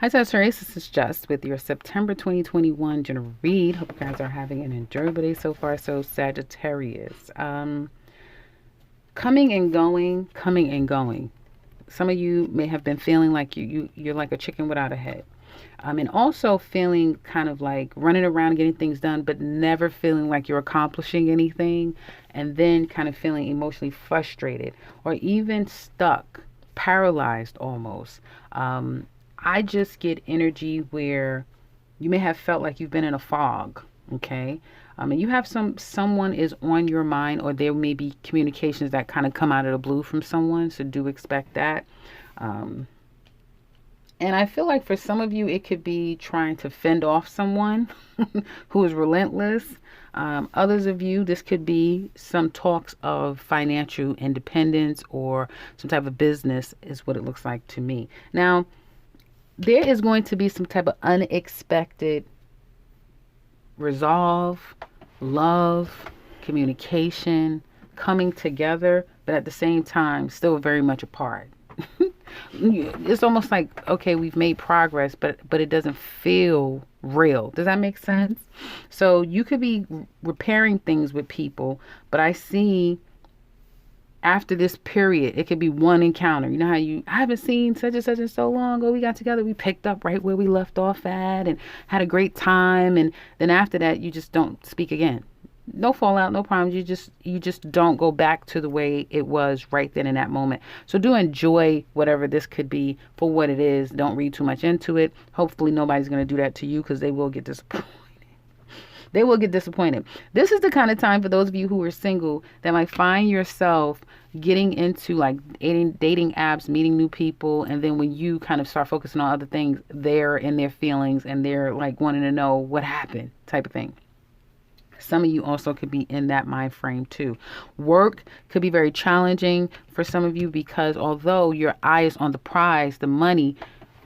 Hi, Sagittarius. This is Just with your September 2021 general read. Hope you guys are having an enjoyable day so far. So, Sagittarius, coming and going, coming and going. Some of you may have been feeling like you're like a chicken without a head. And also feeling kind of like running around getting things done, but never feeling like you're accomplishing anything, and then kind of feeling emotionally frustrated or even stuck, paralyzed almost. I just get energy where you may have felt like you've been in a fog. Okay. And you have someone is on your mind, or there may be communications that kind of come out of the blue from someone. So do expect that. Um, and I feel like for some of you, it could be trying to fend off someone who is relentless. Others of you, this could be some talks of financial independence or some type of business, is what it looks like to me. Now, there is going to be some type of unexpected resolve, love, communication, coming together, but at the same time, still very much apart. It's almost like, okay, we've made progress, but it doesn't feel real. Does that make sense? So you could be repairing things with people, but I see after this period, it could be one encounter. You know how I haven't seen such and such in so long. Oh, we got together, we picked up right where we left off at and had a great time. And then after that, you just don't speak again. No fallout, no problems. You just don't go back to the way it was right then in that moment. So do enjoy whatever this could be for what it is. Don't read too much into it. Hopefully nobody's going to do that to you, because they will get disappointed. They will get disappointed. This is the kind of time for those of you who are single that might find yourself getting into like dating apps, meeting new people, and then when you kind of start focusing on other things, they're in their feelings and they're like wanting to know what happened, type of thing. Some of you also could be in that mind frame too. Work could be very challenging for some of you, because although your eye is on the prize, the money,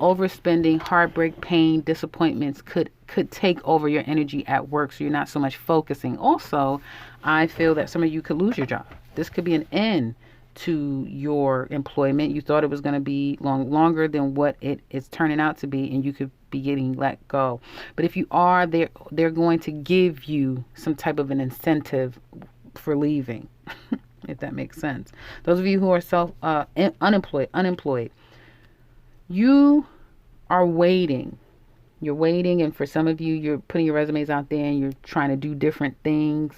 overspending, heartbreak, pain, disappointments could take over your energy at work, so you're not so much focusing. Also, I feel that some of you could lose your job. This could be an end to your employment. You thought it was going to be longer than what it is turning out to be, and you could be getting let go. But if you are, they're going to give you some type of an incentive for leaving, if that makes sense. Those of you who are unemployed, you are waiting. You're waiting, and for some of you, you're putting your resumes out there and you're trying to do different things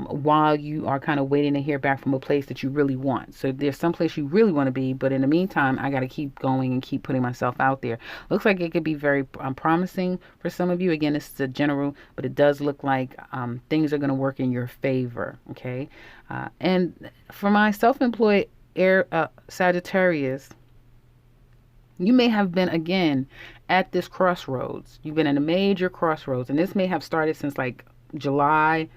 while you are kind of waiting to hear back from a place that you really want. So there's some place you really want to be, but in the meantime, I got to keep going and keep putting myself out there. Looks like it could be very promising for some of you. Again, this is a general, but it does look like things are going to work in your favor. Okay, and for my self-employed Sagittarius, you may have been, again, at this crossroads. You've been in a major crossroads, and this may have started since like July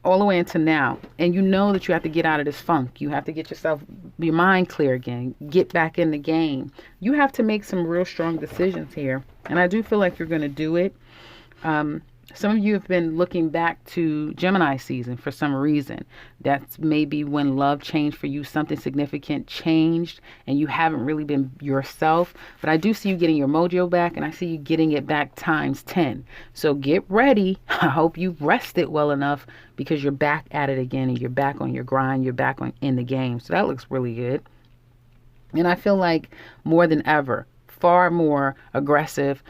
all the way into now. And you know that you have to get out of this funk. You have to get your mind clear again, get back in the game. You have to make some real strong decisions here. And I do feel like you're going to do it. Some of you have been looking back to Gemini season for some reason. That's maybe when love changed for you, something significant changed, and you haven't really been yourself. But I do see you getting your mojo back, and I see you getting it back times 10. So get ready. I hope you've rested well enough, because you're back at it again, and you're back on your grind. You're back in the game. So that looks really good. And I feel like more than ever, far more aggressive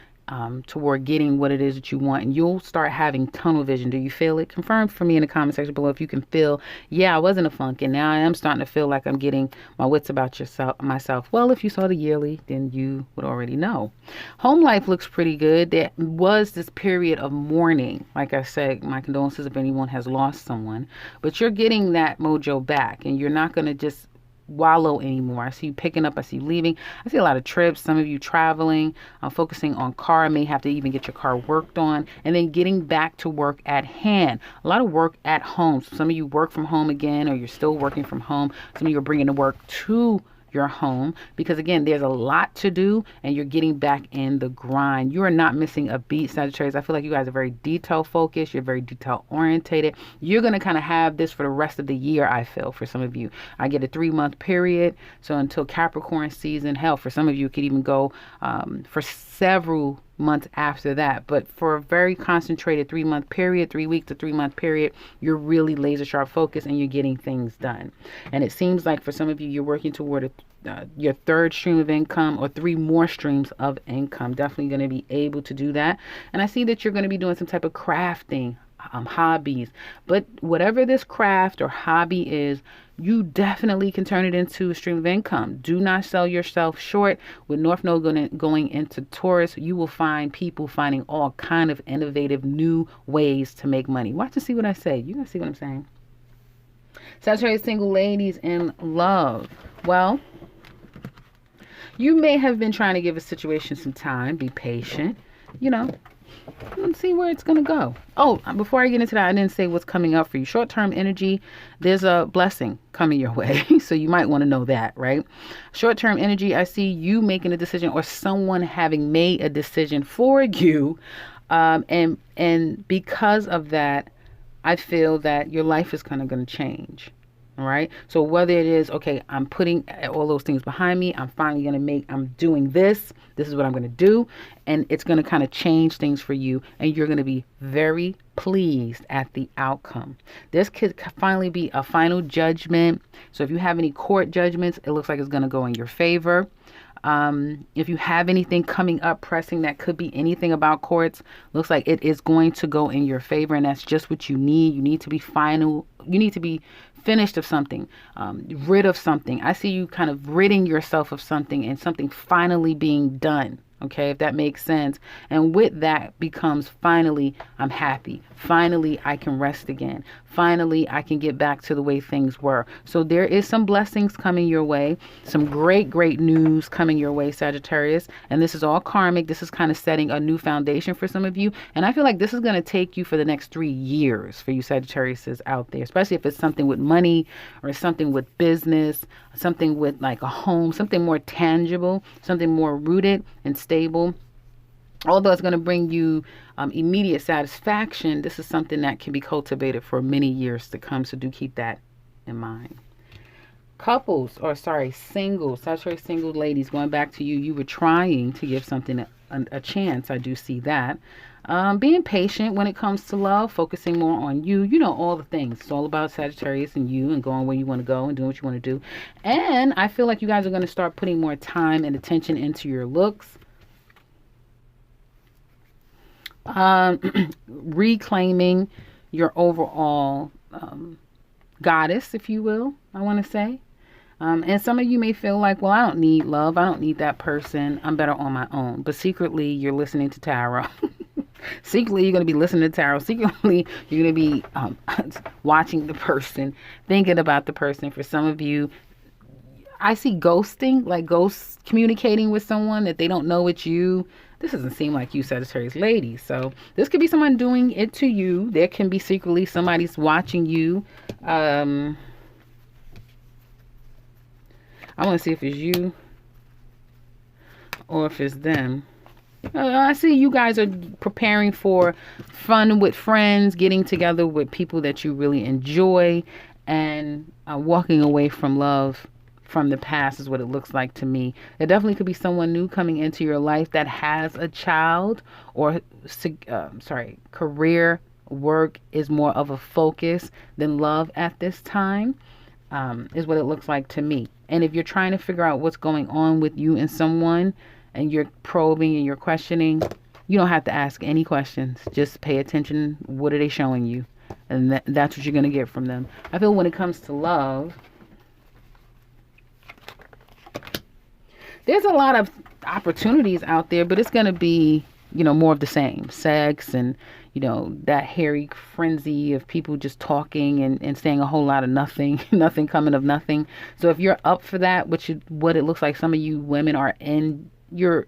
toward getting what it is that you want, and you'll start having tunnel vision. Do you feel it? Confirm for me in the comment section below if you can feel, yeah, I was in a funk and now I am starting to feel like I'm getting my wits about myself. Well, if you saw the yearly, then you would already know. Home life looks pretty good. There was this period of mourning. Like I said, my condolences if anyone has lost someone, but you're getting that mojo back, and you're not going to just wallow anymore. I see you picking up, I see you leaving. I see a lot of trips, some of you traveling, focusing on car, may have to even get your car worked on, and then getting back to work at hand. A lot of work at home. So some of you work from home again, or you're still working from home. Some of you are bringing the work to your home, because again, there's a lot to do and you're getting back in the grind. You are not missing a beat, Sagittarius. I feel like you guys are very detail focused. You're very detail orientated. You're going to kind of have this for the rest of the year, I feel, for some of you. I get a 3-month period. So until Capricorn season, hell, for some of you, it could even go for several months after that. But for a very concentrated 3-month period, 3 week to 3-month period, you're really laser sharp focused and you're getting things done. And it seems like for some of you, you're working toward your third stream of income or 3 more streams of income. Definitely going to be able to do that. And I see that you're going to be doing some type of crafting, hobbies. But whatever this craft or hobby is, you definitely can turn it into a stream of income. Do not sell yourself short. With North Node going into Taurus, you will find people finding all kind of innovative new ways to make money. Watch and see what I say. You're going to see what I'm saying. Sagittarius single ladies in love. Well, you may have been trying to give a situation some time. Be patient. Let's see where it's going to go. Oh, before I get into that, I didn't say what's coming up for you. Short-term energy, there's a blessing coming your way. So you might want to know that, right? Short-term energy, I see you making a decision or someone having made a decision for you. And because of that, I feel that your life is kind of going to change. All right. So whether it is, okay, I'm putting all those things behind me, I'm doing this is what I'm going to do. And it's going to kind of change things for you. And you're going to be very pleased at the outcome. This could finally be a final judgment. So if you have any court judgments, it looks like it's going to go in your favor. If you have anything coming up pressing that could be anything about courts, looks like it is going to go in your favor, and that's just what you need. You need to be final. You need to be finished of something, rid of something. I see you kind of ridding yourself of something and something finally being done. Okay, if that makes sense. And with that becomes finally, I'm happy. Finally, I can rest again. Finally, I can get back to the way things were. So there is some blessings coming your way. Some great, great news coming your way, Sagittarius. And this is all karmic. This is kind of setting a new foundation for some of you. And I feel like this is going to take you for the next 3 years for you Sagittariuses out there, especially if it's something with money or something with business, something with like a home, something more tangible, something more rooted and stable. Although it's going to bring you immediate satisfaction, this is something that can be cultivated for many years to come. So do keep that in mind. Singles, Sagittarius single ladies, going back to you. You were trying to give something a chance. I do see that. Being patient when it comes to love, focusing more on you. You know, all the things. It's all about Sagittarius and you and going where you want to go and doing what you want to do. And I feel like you guys are going to start putting more time and attention into your looks. Reclaiming your overall goddess, if you will, I want to say. And some of you may feel like, well, I don't need love. I don't need that person. I'm better on my own. But secretly, you're listening to tarot. Secretly, you're going to be listening to tarot. Secretly, you're going to be watching the person, thinking about the person. For some of you, I see ghosting, like ghosts communicating with someone that they don't know it's you. This doesn't seem like you, Sagittarius ladies. So this could be someone doing it to you. There can be secretly somebody's watching you. I want to see if it's you or if it's them. I see you guys are preparing for fun with friends, getting together with people that you really enjoy, and walking away from love from the past is what it looks like to me. There definitely could be someone new coming into your life that has a child, or career work is more of a focus than love at this time, is what it looks like to me. And if you're trying to figure out what's going on with you and someone, and you're probing and you're questioning, you don't have to ask any questions. Just pay attention. What are they showing you? And that's what you're going to get from them. I feel when it comes to love, there's a lot of opportunities out there, but it's going to be, more of the same. Sex and, that hairy frenzy of people just talking and saying a whole lot of nothing, nothing coming of nothing. So if you're up for that, what it looks like some of you women are in, you're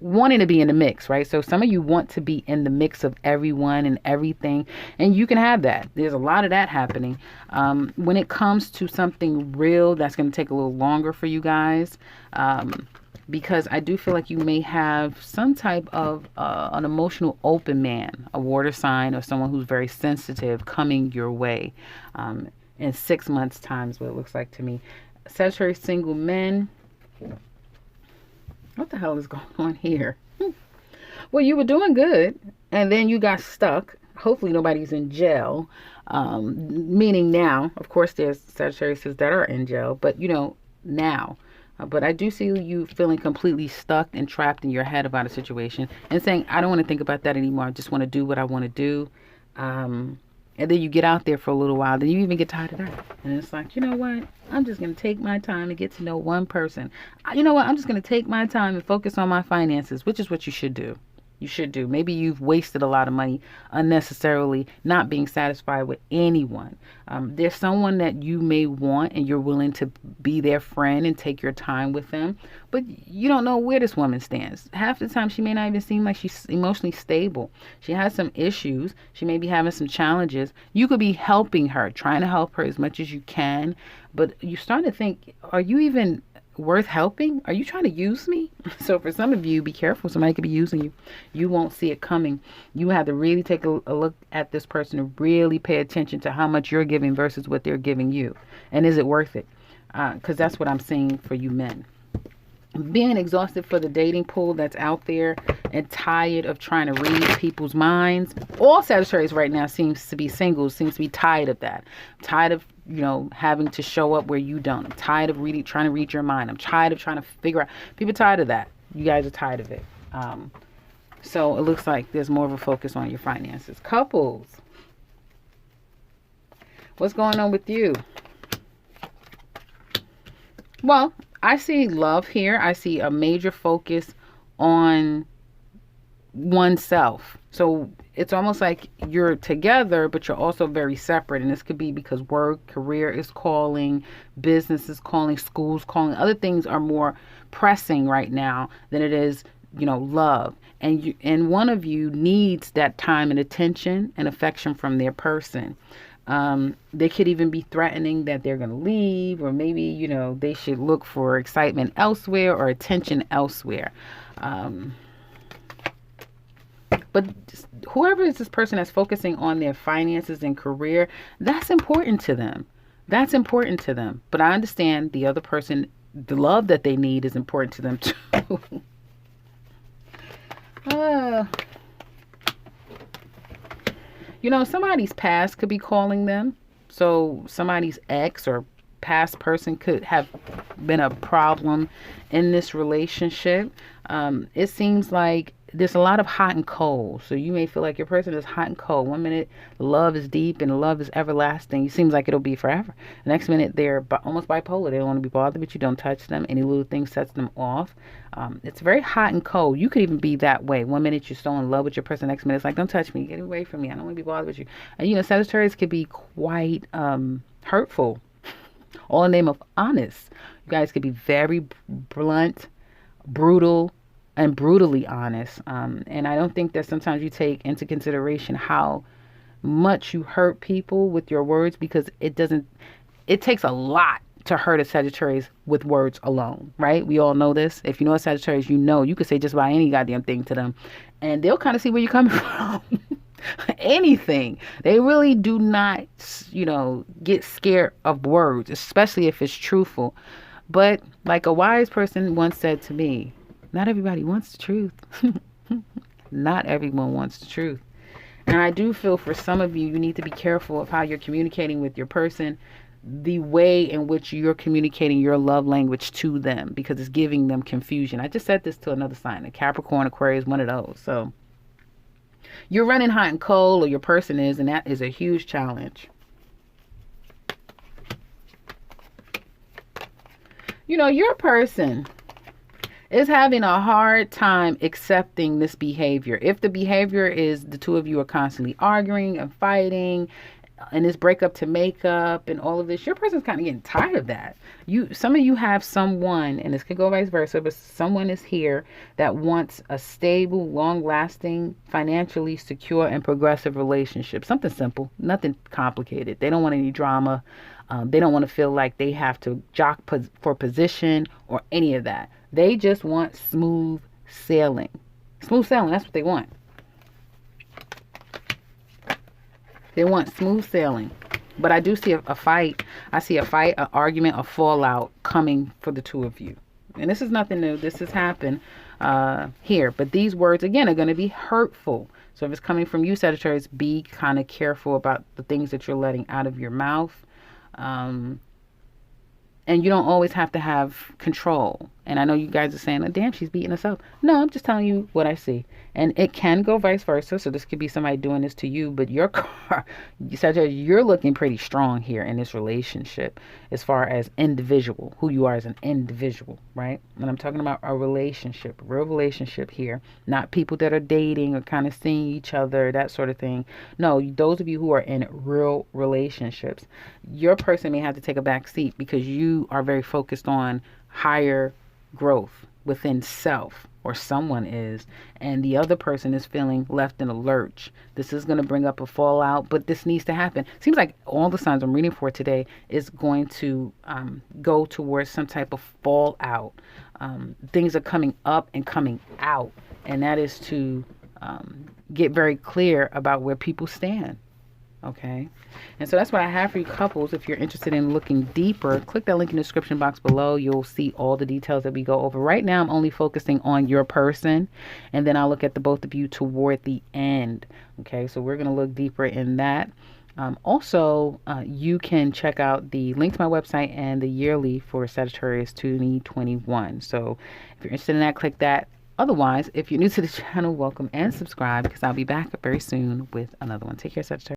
wanting to be in the mix, right? So some of you want to be in the mix of everyone and everything, and you can have that. There's a lot of that happening. When it comes to something real, that's going to take a little longer for you guys, because I do feel like you may have some type of an emotional open man, a water sign, or someone who's very sensitive coming your way in 6 months' time is what it looks like to me. Sagittarius single men. What the hell is going on here? Well, you were doing good, and then you got stuck. Hopefully nobody's in jail. Meaning now, of course, there's Sagittariuses that are in jail, but now. But I do see you feeling completely stuck and trapped in your head about a situation and saying, I don't want to think about that anymore. I just want to do what I want to do. And then you get out there for a little while. Then you even get tired of that. And it's like, you know what? I'm just going to take my time and get to know one person. You know what? I'm just going to take my time and focus on my finances, which is what you should do. You should do. Maybe you've wasted a lot of money unnecessarily, not being satisfied with anyone. There's someone that you may want and you're willing to be their friend and take your time with them, but you don't know where this woman stands. Half the time she may not even seem like she's emotionally stable. She has some issues. She may be having some challenges. You could be helping her, trying to help her as much as you can, but you start to think, are you even worth helping? Are you trying to use me? So for some of you, be careful. Somebody could be using you. You won't see it coming. You have to really take a look at this person and really pay attention to how much you're giving versus what they're giving you. And is it worth it? Because that's what I'm seeing for you men. Being exhausted for the dating pool that's out there and tired of trying to read people's minds. All Sagittarius right now seems to be single, seems to be tired of that. Tired of having to show up where you don't. I'm tired of trying to read your mind. I'm tired of trying to figure out. People are tired of that. You guys are tired of it. So it looks like there's more of a focus on your finances. Couples. What's going on with you? Well, I see love here. I see a major focus on oneself. So it's almost like you're together, but you're also very separate. And this could be because work, career is calling, business is calling, school's calling. Other things are more pressing right now than it is, love. And one of you needs that time and attention and affection from their person. They could even be threatening that they're going to leave, or maybe, they should look for excitement elsewhere or attention elsewhere. But whoever is this person that's focusing on their finances and career, that's important to them. That's important to them. But I understand the other person, the love that they need is important to them too. Somebody's past could be calling them. So somebody's ex or past person could have been a problem in this relationship. It seems like there's a lot of hot and cold. So you may feel like your person is hot and cold. One minute, love is deep and love is everlasting. It seems like it'll be forever. The next minute, they're almost bipolar. They don't want to be bothered, but you don't touch them. Any little thing sets them off. It's very hot and cold. You could even be that way. One minute, you're so in love with your person. Next minute, it's like, don't touch me. Get away from me. I don't want to be bothered with you. And, Sagittarius could be quite hurtful. All in the name of honest. You guys could be very blunt, brutal, and brutally honest. And I don't think that sometimes you take into consideration how much you hurt people with your words, because it takes a lot to hurt a Sagittarius with words alone, right? We all know this. If you know a Sagittarius, you could say just about any goddamn thing to them and they'll kind of see where you're coming from. Anything. They really do not, get scared of words, especially if it's truthful. But like a wise person once said to me, not everybody wants the truth. Not everyone wants the truth. And I do feel for some of you, you need to be careful of how you're communicating with your person, the way in which you're communicating your love language to them, because it's giving them confusion. I just said this to another sign, a Capricorn, Aquarius, one of those. So you're running hot and cold, or your person is, and that is a huge challenge. Your person is having a hard time accepting this behavior. If the behavior is the two of you are constantly arguing and fighting, and this breakup to makeup and all of this, your person's kind of getting tired of that. Some of you have someone, and this could go vice versa, but someone is here that wants a stable, long-lasting, financially secure, and progressive relationship. Something simple, nothing complicated. They don't want any drama. They don't want to feel like they have to jock for position or any of that. They just want smooth sailing. Smooth sailing, that's what they want. They want smooth sailing. But I do see a fight. I see a fight, an argument, a fallout coming for the two of you. And this is nothing new. This has happened here. But these words, again, are going to be hurtful. So if it's coming from you, Sagittarius, be kind of careful about the things that you're letting out of your mouth. And you don't always have to have control. And I know you guys are saying, oh, damn, she's beating herself. No, I'm just telling you what I see. And it can go vice versa. So this could be somebody doing this to you. But your car, you're looking pretty strong here in this relationship as far as individual, who you are as an individual, right? And I'm talking about a relationship, a real relationship here. Not people that are dating or kind of seeing each other, that sort of thing. No, those of you who are in real relationships, your person may have to take a back seat because you are very focused on higher growth within self, or someone is, and the other person is feeling left in a lurch. This is going to bring up a fallout, but this needs to happen. Seems like all the signs I'm reading for today is going to go towards some type of fallout. Things are coming up and coming out, and that is to get very clear about where people stand. Okay, and so that's what I have for you couples. If you're interested in looking deeper, click that link in the description box below. You'll see all the details that we go over. Right now, I'm only focusing on your person, and then I'll look at the both of you toward the end. Okay, so we're going to look deeper in that. Also, you can check out the link to my website and the yearly for Sagittarius 2021. So if you're interested in that, click that. Otherwise, if you're new to the channel, welcome and subscribe because I'll be back very soon with another one. Take care, Sagittarius.